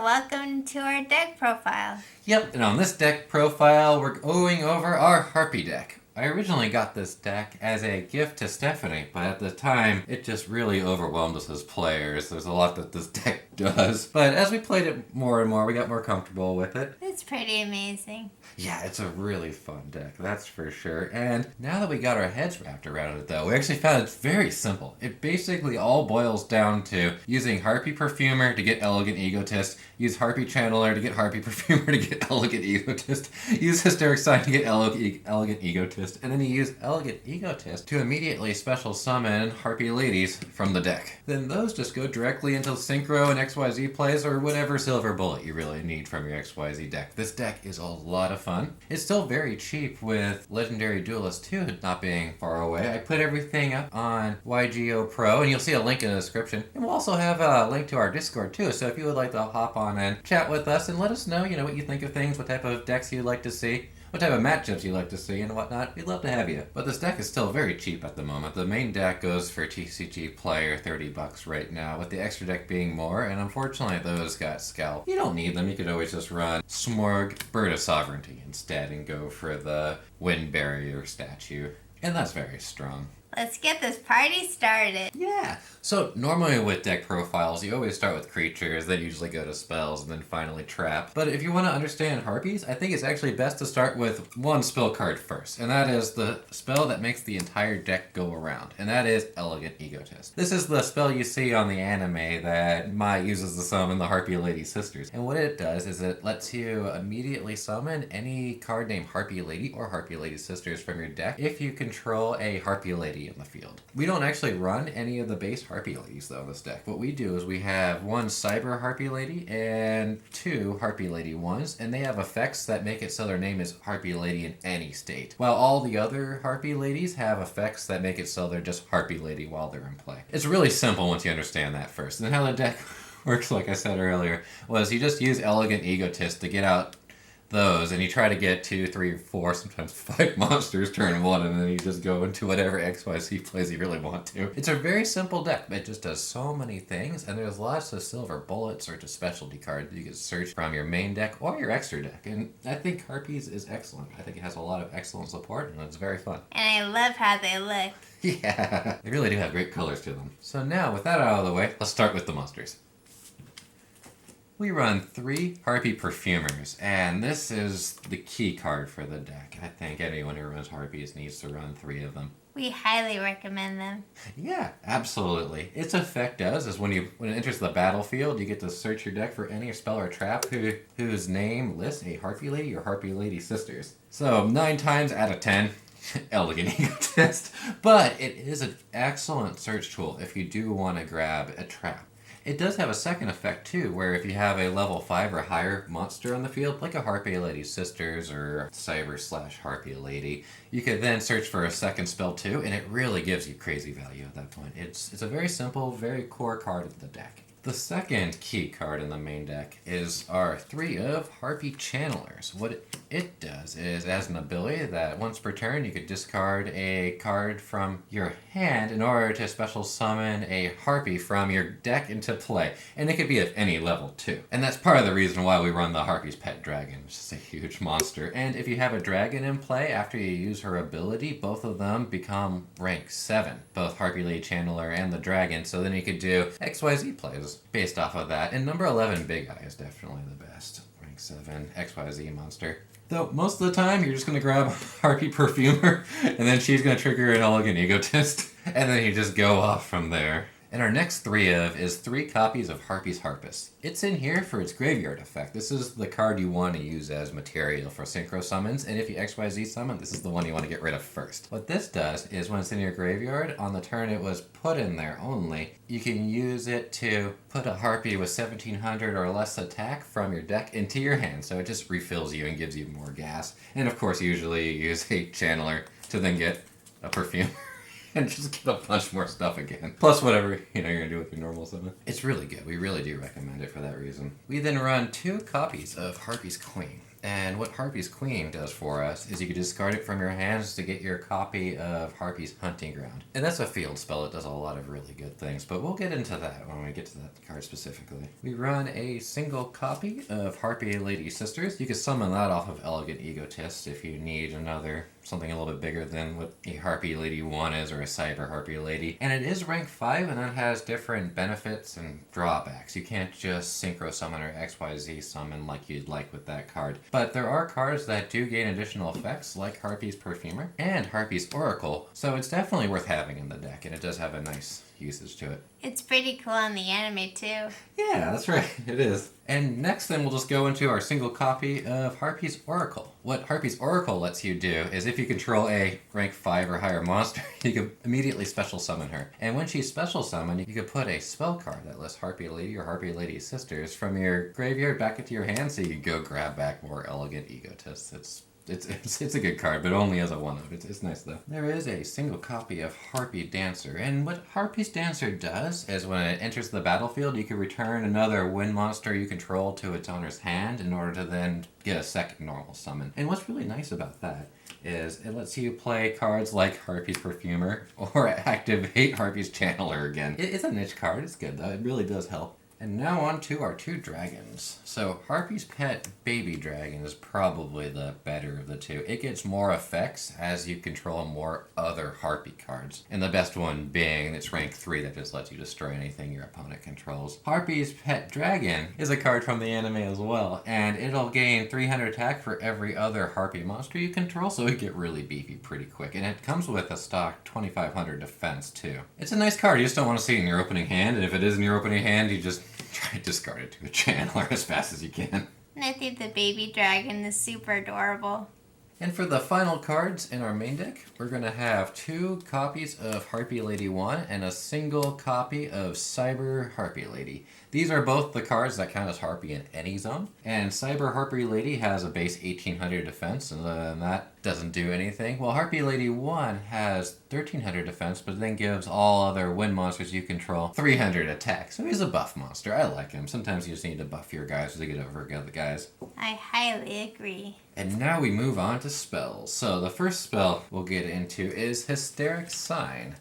welcome to our deck profile. Yep, and on this deck profile, we're going over our Harpie deck. I originally got this deck as a gift to Stephanie, but at the time, it just really overwhelmed us as players. There's a lot that this deck does. But as we played it more and more, we got more comfortable with it. It's pretty amazing. Yeah, it's a really fun deck, that's for sure. And now that we got our heads wrapped around it, though, we actually found it's very simple. It basically all boils down to using Harpie Perfumer to get Elegant Egotist, use Harpie Channeler to get Harpie Perfumer to get Elegant Egotist, use Hysteric Sign to get Elegant Egotist, and then you use Elegant Egotist to immediately special summon Harpie Ladies from the deck. Then those just go directly into Synchro and XYZ plays or whatever silver bullet you really need from your XYZ deck. This deck is a lot of fun. It's still very cheap with Legendary Duelist 2 not being far away. I put everything up on YGO Pro, and you'll see a link in the description. And we'll also have a link to our Discord too, so if you would like to hop on and chat with us and let us know, what you think of things, what type of decks you'd like to see, what type of matchups you'd like to see, and whatnot, we'd love to have you. But this deck is still very cheap at the moment. The main deck goes for TCG player $30 right now, with the extra deck being more, and unfortunately those got scalped. You don't need them, you could always just run Smorg, Bird of Sovereignty instead and go for the Wind Barrier statue. And that's very strong. Let's get this party started. Yeah. So normally with deck profiles, you always start with creatures, then usually go to spells, and then finally trap. But if you want to understand Harpies, I think it's actually best to start with one spell card first. And that is the spell that makes the entire deck go around. And that is Elegant Egotist. This is the spell you see on the anime that Mai uses to summon the Harpie Lady Sisters. And what it does is it lets you immediately summon any card named Harpie Lady or Harpie Lady Sisters from your deck if you control a Harpie Lady in the field. We don't actually run any of the base Harpie Ladies though in this deck. What we do is we have one Cyber Harpie Lady and two Harpie Lady ones, and they have effects that make it so their name is Harpie Lady in any state. While all the other Harpie Ladies have effects that make it so they're just Harpie Lady while they're in play. It's really simple once you understand that first. And then how the deck works, like I said earlier, was you just use Elegant Egotist to get out those, and you try to get 2, 3, 4, sometimes 5 monsters turn 1, and then you just go into whatever XYZ plays you really want to. It's a very simple deck, but it just does so many things, and there's lots of silver bullets or just specialty cards you can search from your main deck or your extra deck, and I think Harpies is excellent. I think it has a lot of excellent support, and it's very fun. And I love how they look. Yeah, they really do have great colors to them. So now, with that out of the way, let's start with the monsters. We run 3 Harpie Perfumers, and this is the key card for the deck. I think anyone who runs Harpies needs to run 3 of them. We highly recommend them. Yeah, absolutely. Its effect is when it enters the battlefield, you get to search your deck for any spell or trap whose name lists a Harpie Lady or Harpie Lady Sisters. So 9 times out of 10, Elegant Egotist. But it is an excellent search tool if you do want to grab a trap. It does have a second effect too, where if you have a level 5 or higher monster on the field, like a Harpie Lady Sisters or Cyber/Harpie Lady, you could then search for a second spell too, and it really gives you crazy value at that point. It's a very simple, very core card of the deck. The second key card in the main deck is our 3 of Harpie Channelers. What it does is, as an ability that once per turn you could discard a card from your hand in order to special summon a Harpie from your deck into play. And it could be at any level too. And that's part of the reason why we run the Harpie's Pet Dragon, which is a huge monster. And if you have a dragon in play, after you use her ability, both of them become rank 7. Both Harpie Lady Channeler and the dragon, so then you could do XYZ plays based off of that. And number 11, Big Eye, is definitely the best. Rank 7, XYZ monster. Though most of the time, you're just going to grab Harpie Perfumer, and then she's going to trigger an Elegant Egotist, and then you just go off from there. And our next 3 of is 3 copies of Harpie's Harpist. It's in here for its graveyard effect. This is the card you want to use as material for synchro summons, and if you XYZ summon, this is the one you want to get rid of first. What this does is when it's in your graveyard, on the turn it was put in there only, you can use it to put a Harpie with 1700 or less attack from your deck into your hand, so it just refills you and gives you more gas. And of course, usually you use a Channeler to then get a Perfume. And just get a bunch more stuff again. Plus whatever, you're going to do with your normal summon. It's really good. We really do recommend it for that reason. We then run 2 copies of Harpie's Queen. And what Harpie's Queen does for us is you can discard it from your hands to get your copy of Harpie's Hunting Ground. And that's a field spell. It does a lot of really good things, but we'll get into that when we get to that card specifically. We run a single copy of Harpie Lady Sisters. You can summon that off of Elegant Egotist if you need another something a little bit bigger than what a Harpie Lady 1 is or a Cyber Harpie Lady. And it is rank 5 and that has different benefits and drawbacks. You can't just Synchro Summon or XYZ Summon like you'd like with that card. But there are cards that do gain additional effects like Harpie's Perfumer and Harpie's Oracle. So it's definitely worth having in the deck and it does have a nice usage to it. It's pretty cool in the anime too. Yeah, that's right. It is. And next then we'll just go into our single copy of Harpie's Oracle. What Harpie's Oracle lets you do is if you control a rank 5 or higher monster, you can immediately special summon her. And when she's special summoned, you can put a spell card that lists Harpie Lady or Harpie Lady Sisters from your graveyard back into your hand so you can go grab back more Elegant Egotists. It's a good card, but only as a one-of. It's nice, though. There is a single copy of Harpie Dancer, and what Harpie's Dancer does is when it enters the battlefield, you can return another wind monster you control to its owner's hand in order to then get a second normal summon. And what's really nice about that is it lets you play cards like Harpie's Perfumer or activate Harpie's Channeler again. It's a niche card. It's good, though. It really does help. And now on to our two dragons. So Harpie's Pet Baby Dragon is probably the better of the two. It gets more effects as you control more other Harpie cards. And the best one being its rank 3 that just lets you destroy anything your opponent controls. Harpie's Pet Dragon is a card from the anime as well. And it'll gain 300 attack for every other Harpie monster you control, so it get really beefy pretty quick. And it comes with a stock 2500 defense too. It's a nice card, you just don't want to see it in your opening hand. And if it is in your opening hand, you just try to discard it to a channeler as fast as you can. And I think the baby dragon is super adorable. And for the final cards in our main deck, we're going to have 2 copies of Harpie Lady 1 and a single copy of Cyber Harpie Lady. These are both the cards that count as Harpie in any zone. And Cyber Harpie Lady has a base 1800 defense, and that doesn't do anything. While Harpie Lady 1 has 1300 defense, but then gives all other wind monsters you control 300 attack. So he's a buff monster. I like him. Sometimes you just need to buff your guys to get over other guys. I highly agree. And now we move on to spells. So the first spell we'll get into is Hysteric Sign.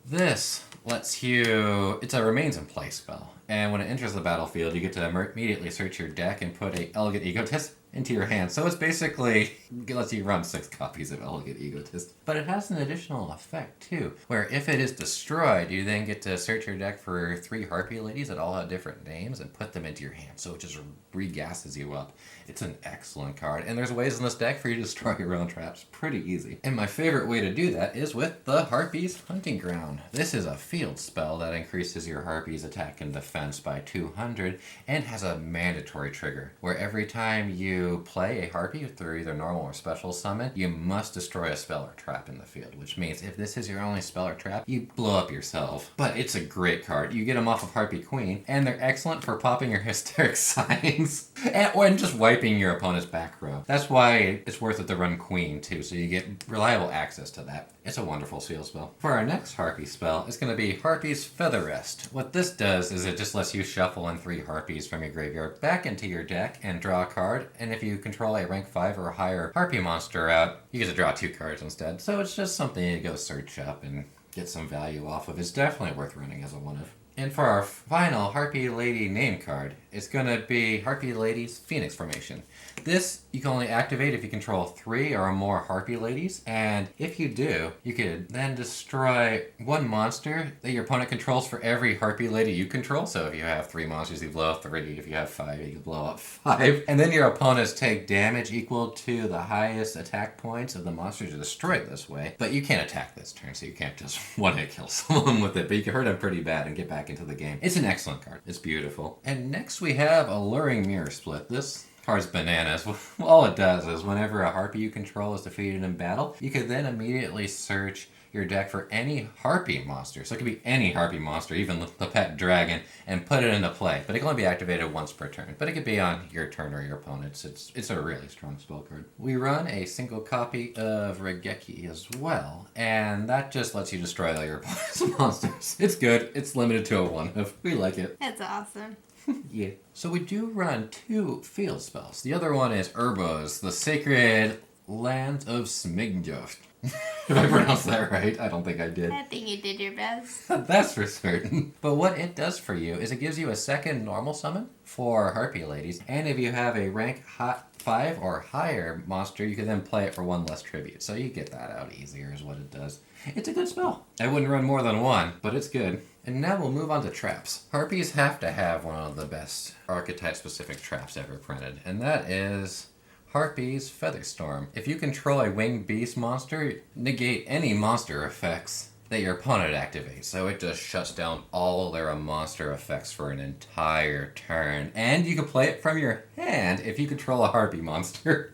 This lets you... It's a remains in play spell. And when it enters the battlefield, you get to immediately search your deck and put a Elegant Egotist into your hand. So it's basically, it lets you run 6 copies of Elegant Egotist. But it has an additional effect too, where if it is destroyed, you then get to search your deck for 3 Harpie Ladies that all have different names and put them into your hand. So it just regasses you up. It's an excellent card. And there's ways in this deck for you to destroy your own traps pretty easy. And my favorite way to do that is with the Harpie's Hunting Ground. This is a field spell that increases your Harpie's attack and defense by 200 and has a mandatory trigger where every time you play a Harpie through either normal or special summon, you must destroy a spell or trap in the field, which means if this is your only spell or trap, you blow up yourself. But it's a great card. You get them off of Harpie Queen, and they're excellent for popping your Hysteric Signs and just wiping your opponent's back row. That's why it's worth it to run Queen too, so you get reliable access to that. It's a wonderful seal spell. For our next Harpie spell, it's going to be Harpie's Feather Rest. What this does is it just lets you shuffle in 3 Harpies from your graveyard back into your deck and draw a card, and if you control a rank 5 or higher Harpie monster out, you get to draw 2 cards instead. So it's just something to go search up and get some value off of. It's definitely worth running as a one-of. And for our final Harpie Lady name card, it's going to be Harpie Lady's Phoenix Formation. This you can only activate if you control 3 or more Harpie Ladies, and if you do, you could then destroy 1 monster that your opponent controls for every Harpie Lady you control. So if you have 3 monsters, you blow up 3. If you have 5, you can blow up 5. And then your opponents take damage equal to the highest attack points of the monsters destroyed this way. But you can't attack this turn, so you can't just one-hit kill someone with it, but you can hurt them pretty bad and get back into the game. It's an excellent card. It's beautiful. And next we have Alluring Mirror Split. This card's bananas. All it does is whenever a Harpie you control is defeated in battle, you can then immediately search your deck for any Harpie monster. So it could be any Harpie monster, even the pet dragon, and put it into play. But it can only be activated once per turn. But it could be on your turn or your opponent's. It's a really strong spell card. We run a single copy of Regeki as well, and that just lets you destroy all your opponent's monsters. It's good. It's limited to a one-of. We like it. That's awesome. Yeah. So we do run 2 field spells. The other one is Urbos, the Sacred Lands of Smigjoft. If I pronounced that right, I don't think I did. I think you did your best. That's for certain. But what it does for you is it gives you a second normal summon for Harpie ladies, and if you have a rank 5 or higher monster, you can then play it for 1 less tribute. So you get that out easier is what it does. It's a good spell. I wouldn't run more than 1, but it's good. And now we'll move on to traps. Harpies have to have one of the best archetype-specific traps ever printed, and that is Harpie's Featherstorm. If you control a winged beast monster, negate any monster effects that your opponent activates. So it just shuts down all their monster effects for an entire turn. And you can play it from your hand if you control a Harpie monster.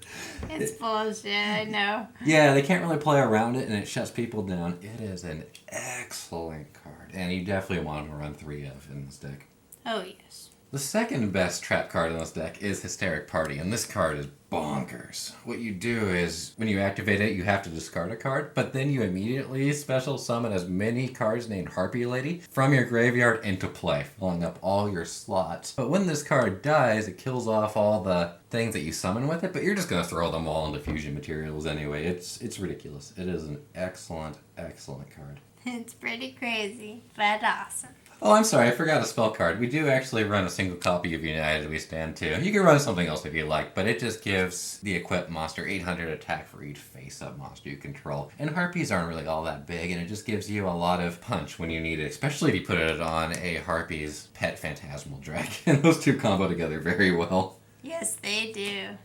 It's bullshit, I know. Yeah, they can't really play around it, and it shuts people down. It is an excellent card, and you definitely want to run 3 of in this deck. Oh, yes. The second best trap card in this deck is Hysteric Party, and this card is bonkers. What you do is, when you activate it, you have to discard a card, but then you immediately special summon as many cards named Harpie Lady from your graveyard into play, filling up all your slots. But when this card dies, it kills off all the things that you summon with it, but you're just going to throw them all into fusion materials anyway. It's ridiculous. It is an excellent, excellent card. It's pretty crazy, but awesome. Oh, I'm sorry, I forgot a spell card. We do actually run a single copy of United We Stand too. You can run something else if you like, but it just gives the equipped monster 800 attack for each face-up monster you control. And Harpies aren't really all that big, and it just gives you a lot of punch when you need it, especially if you put it on a Harpie's pet Phantasmal Dragon. Those 2 combo together very well. Yes, they do.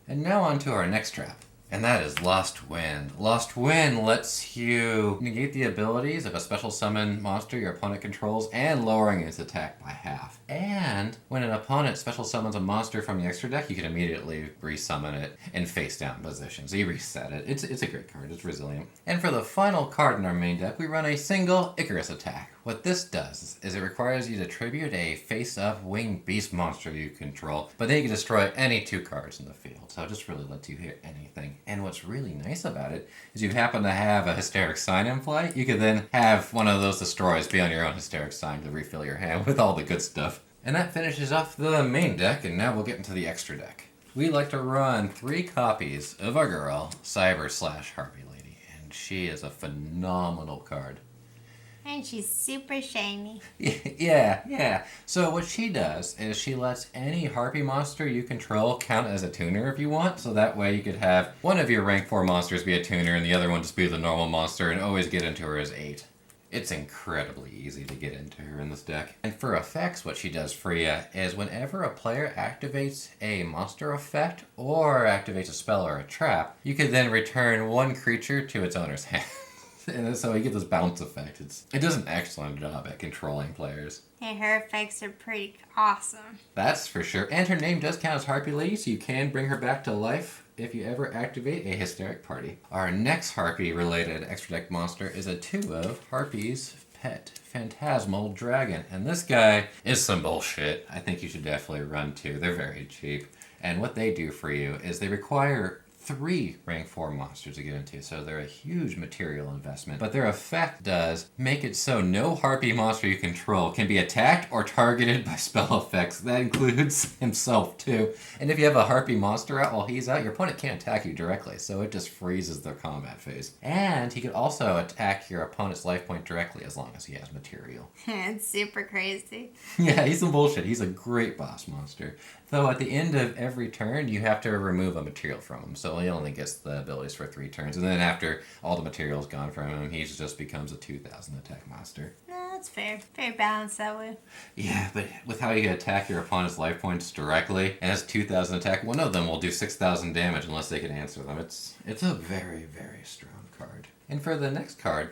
And now on to our next trap. And that is Lost Wind. Lost Wind lets you negate the abilities of a special summon monster your opponent controls and lowering its attack by half. And when an opponent special summons a monster from the extra deck, you can immediately resummon it in face down position. So you reset it. It's a great card. It's resilient. And for the final card in our main deck, we run a single Icarus attack. What this does is it requires you to tribute a face-up winged beast monster you control, but then you can destroy any 2 cards in the field. So it just really lets you hit anything. And what's really nice about it is you happen to have a Hysteric Sign in play, you can then have one of those destroys be on your own Hysteric Sign to refill your hand with all the good stuff. And that finishes off the main deck, and now we'll get into the extra deck. We like to run 3 copies of our girl, Cyber/Harpie Lady, and she is a phenomenal card. And she's super shiny. Yeah. So what she does is she lets any Harpie monster you control count as a tuner if you want. So that way you could have one of your rank 4 monsters be a tuner and the other one just be the normal monster and always get into her as 8. It's incredibly easy to get into her in this deck. And for effects, what she does for you is whenever a player activates a monster effect or activates a spell or a trap, you can then return 1 creature to its owner's hand. And so you get this bounce effect. It does an excellent job at controlling players. And her effects are pretty awesome. That's for sure. And her name does count as Harpie Lady, so you can bring her back to life if you ever activate a Hysteric Party. Our next Harpie-related extra deck monster is a 2 of Harpie's pet Phantasmal Dragon. And this guy is some bullshit. I think you should definitely run 2. They're very cheap. And what they do for you is they require 3 rank 4 monsters to get into, so they're a huge material investment. But their effect does make it so no Harpie monster you control can be attacked or targeted by spell effects. That includes himself too. And if you have a Harpie monster out while he's out, your opponent can't attack you directly, so it just freezes their combat phase. And he could also attack your opponent's life point directly as long as he has material. It's super crazy. Yeah, he's some bullshit. He's a great boss monster. Though at the end of every turn, you have to remove a material from him. So he only gets the abilities for 3 turns. And then after all the material's gone from him, he just becomes a 2,000 attack monster. No, that's fair. Very balanced that way. Yeah, but with how you can attack your opponent's life points directly, and has 2,000 attack, one of them will do 6,000 damage unless they can answer them. It's a very, very strong card. And for the next card,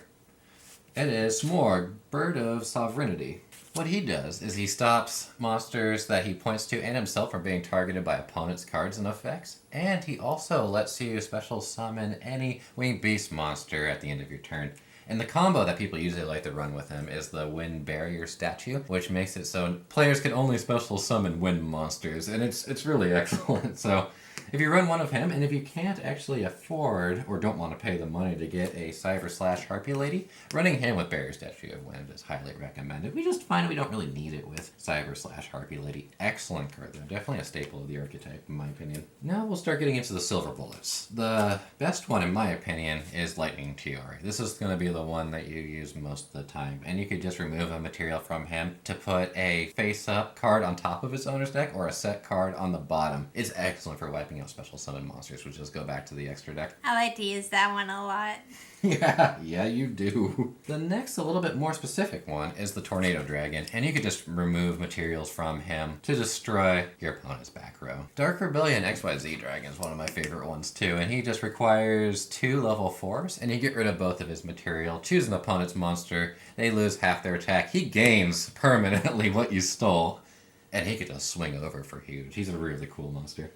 it is Smorg, Bird of Sovereignty. What he does is he stops monsters that he points to and himself from being targeted by opponent's cards and effects. And he also lets you special summon any winged beast monster at the end of your turn. And the combo that people usually like to run with him is the Wind Barrier statue, which makes it so players can only special summon wind monsters. And it's really excellent. So If you run one of him, and if you can't actually afford or don't want to pay the money to get a Cyber/Harpie Lady, running him with Barrier Statue of Wind is highly recommended. We just find we don't really need it with Cyber/Harpie Lady. Excellent card though. Definitely a staple of the archetype in my opinion. Now we'll start getting into the silver bullets. The best one in my opinion is Lightning Tiara. This is going to be the one that you use most of the time. And you could just remove a material from him to put a face-up card on top of his owner's deck or a set card on the bottom. It's excellent for wiping out special summon monsters, which just go back to the extra deck. I like to use that one a lot. Yeah, you do. The next, a little bit more specific one is the Tornado Dragon, and you could just remove materials from him to destroy your opponent's back row. Dark Rebellion XYZ Dragon is one of my favorite ones too, and he just requires 2 level 4s, and you get rid of both of his material, choose an opponent's monster, they lose half their attack, he gains permanently what you stole, and he could just swing over for huge. He's a really cool monster.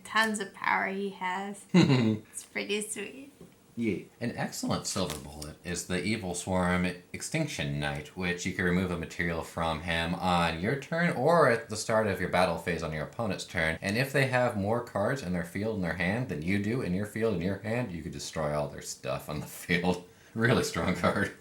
Tons of power he has. It's pretty sweet. Yeah. An excellent silver bullet is the Evil Swarm Extinction Knight, which you can remove a material from him on your turn or at the start of your battle phase on your opponent's turn. And if they have more cards in their field in their hand than you do in your field in your hand, you could destroy all their stuff on the field. Really strong card.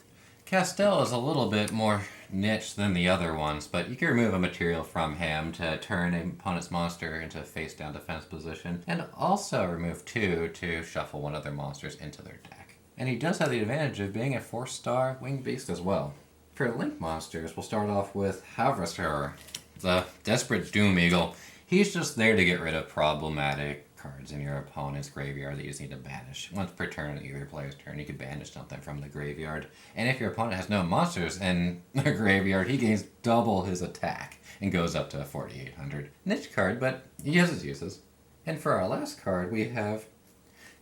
Castell is a little bit more niche than the other ones, but you can remove a material from him to turn an opponent's monster into a face-down defense position, and also remove 2 to shuffle one of their monsters into their deck. And he does have the advantage of being a 4-star winged beast as well. For link monsters, we'll start off with Havraster, the Desperate Doom Eagle. He's just there to get rid of problematic cards in your opponent's graveyard that you just need to banish. Once per turn on your player's turn, you can banish something from the graveyard. And if your opponent has no monsters in the graveyard, he gains double his attack and goes up to 4,800. Niche card, but he has his uses. And for our last card, we have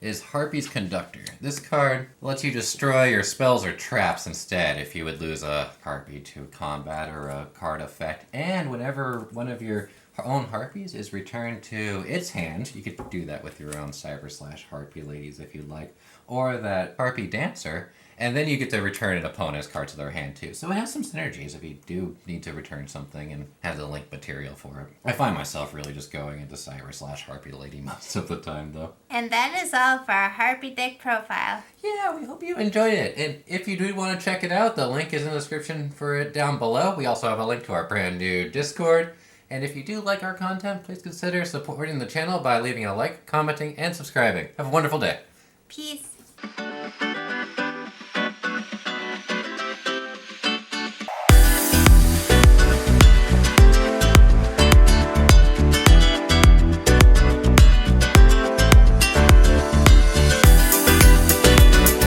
is Harpie's Conductor. This card lets you destroy your spells or traps instead if you would lose a Harpie to combat or a card effect. And whenever one of your own Harpies is returned to its hand, you could do that with your own Cyber/Harpie Ladies if you'd like, or that Harpie Dancer, and then you get to return an opponent's card to their hand too. So it has some synergies if you do need to return something and have the link material for it. I find myself really just going into Cyber/Harpie Lady most of the time though. And that is all for our Harpie deck profile. Yeah, we hope you enjoyed it. And if you do want to check it out, the link is in the description for it down below. We also have a link to our brand new Discord. And if you do like our content, please consider supporting the channel by leaving a like, commenting, and subscribing. Have a wonderful day. Peace.